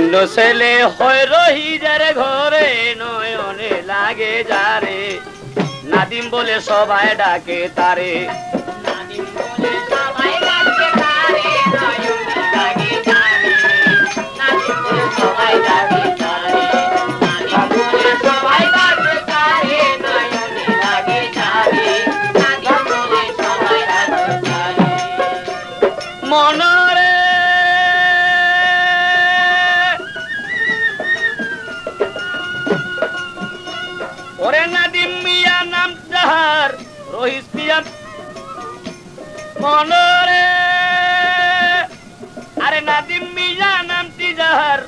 ধন্য ছেলে হয় রহিজার ঘরে নয়নে লাগে যারে নাদিম বলে সবাই ডাকে তারে নাদিম বলে সবাই ডাকে তারে নয়নে লাগে যারে নাদিম বলে সবাই ডাকে তারে নাদিম বলে সবাই ডাকে তারে নয়নে লাগে যারে নাদিম বলে সবাই ডাকে তারে মনরে ওরে নাদিম মিয়া নাম যাহার রহিস মিয়া মনরে আরে নাদিম মিয়া নামটি যাহার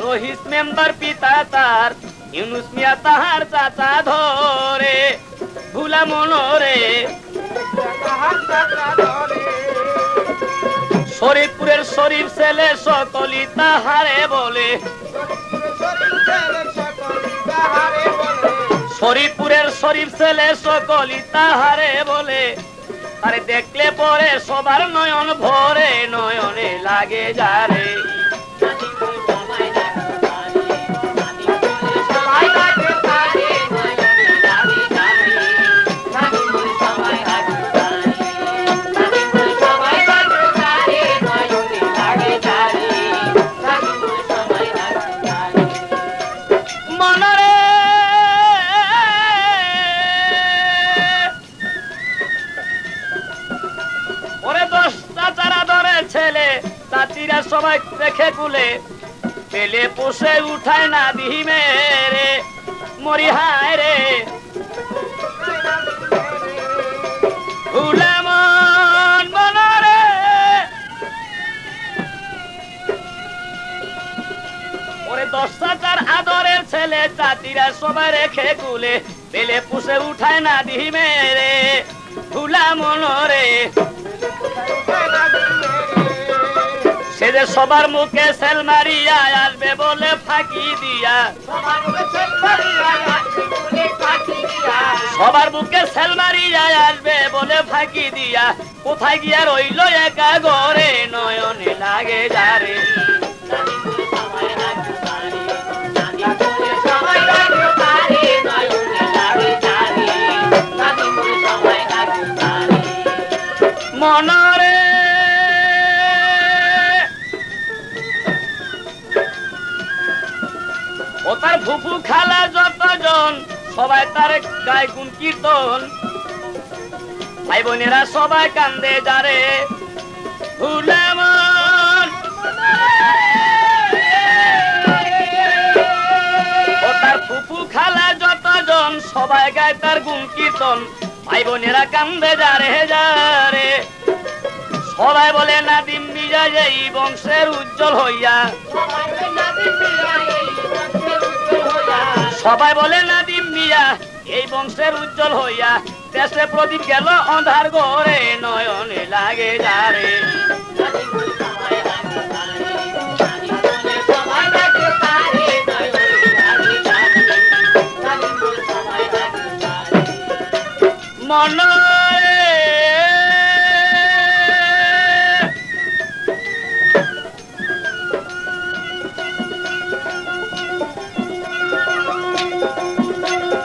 রহিস মেম্বার পিতা তার ইউনুস মিয়া তাহার চাচা ধরে ভুলা মনরে শরীফপুরের শরীফ ছেলে সকলি তাহারে বলে শরীফপুরের শরীফ ছেলে সকলি তাহারে বলে আরে দেখলে পরে সবার নয়ন ভরে নয়নে লাগে যারে সবাই দেখে কুলে পেলে পোষে উঠায় না দিহি মেরে মরি হায় রে উলামন মনরে ওরে 10,000 আদরের ছেলে জাতিরা সবাই রেখে কুলে পেলে পোষে উঠায় না দিহি মেরে ভুলা মনরে সে যে সবার মুখে সেল মারিয়া আসবে বলে ফাঁকি দিয়া সবার বুকে সেল মারিয়া আসবে বলে ফাঁকি দিয়া কোথায় গিয়া রইল একা ঘরে নয়নে লাগে যারে মনরে ও তার ফুফু খালা যতজন সবাই তার গায় গুণ কীর্তন ভাই বোনেরা সবাই কান্দে যারে ভুলামন ও তার ফুফু খালা যতজন সবাই গায় তার গুণ কীর্তন ভাই বোনেরা কান্দে যারে যারে সবাই বলে নাদিম মিয়া এই বংশের উজ্জ্বল হইয়া সবাই বলে নাদিম মিয়া এই বংশের উজ্জ্বল হইয়া দেশে প্রদীপ গেল অন্ধার ঘরে নয়নে লাগে যারে মনরে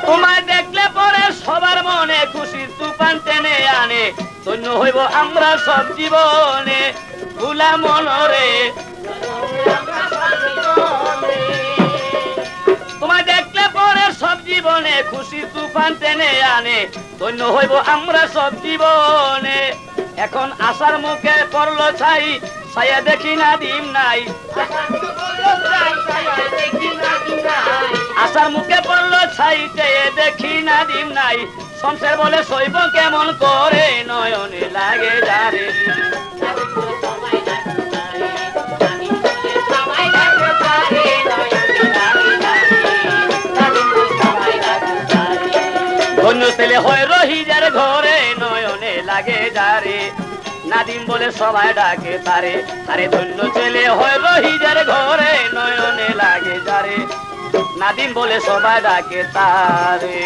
তোমায় দেখলে পরে সবার মনে খুশির তুফান টেনে আনে ধন্য হইব আমরা সব জীবনে ভুলা মনরে তোমায় দেখলে পরে সব জীবনে খুশির তুফান টেনে আনে ধন্য হইব আমরা সব জীবনে এখন আশার মুখে পড়লো ছাই ছায়া দেখি নাদিম নাই আশার মুখে পড়লো ছাই চেয়ে দেখি নাদিম নাই সংসার বলে সইব কেমন করে নয়নে লাগে যারে ধন্য ছেলে হয় রহিজার ঘরে নয়নে লাগে যারে নাদিম বলে সবাই ডাকে তারে আরে ধন্য ছেলে হয় রহিজার ঘরে নয়নে লাগে যারে নাদিম বলে সবাই ডাকে তারে